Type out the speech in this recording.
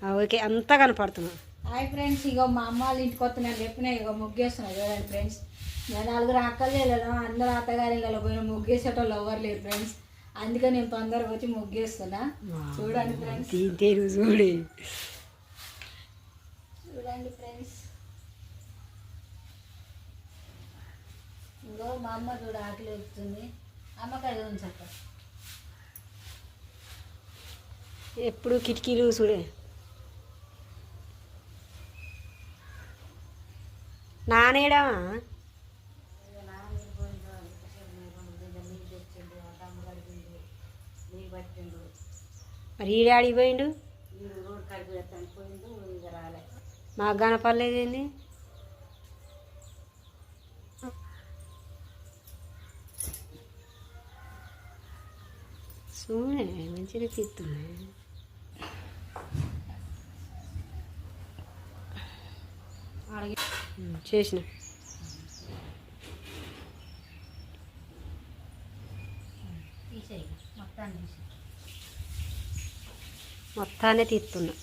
Okay అంతా కనపడుతున్నావు. Hi friends, ఇగో మా అమ్మ వాళ్ళ ఇంటికి వస్తున్నాను చెప్పిన ఇగో ముగ్గేస్తున్నాను చూడండి ఫ్రెండ్స్. నేను 4 అక్కలు వెళ్ళాను, అందరూ అత్తగారి ఇళ్ళలో పోయిన ముగ్గేసేటోళ్ళు ఎవరు లేరు ఫ్రెండ్స్. అందుకే నేను తొందరగా వచ్చి ముగ్గేస్తున్నా. చూడండి ఫ్రెండ్స్, చూడండి ఫ్రెండ్స్. ఇంకో మా అమ్మ చూడ ఆకలి వస్తుంది. అమ్మకాయ ఉంచక్క ఎప్పుడు కిటికీలు చూడే. నానేడా మరి ఈడాడికి పోయిండు, మాకు కనపడలేదేంది. చూడే మంచిగా తీస్తున్నాయి. చేసిన మొత్తాన్ని తీస్తున్నా.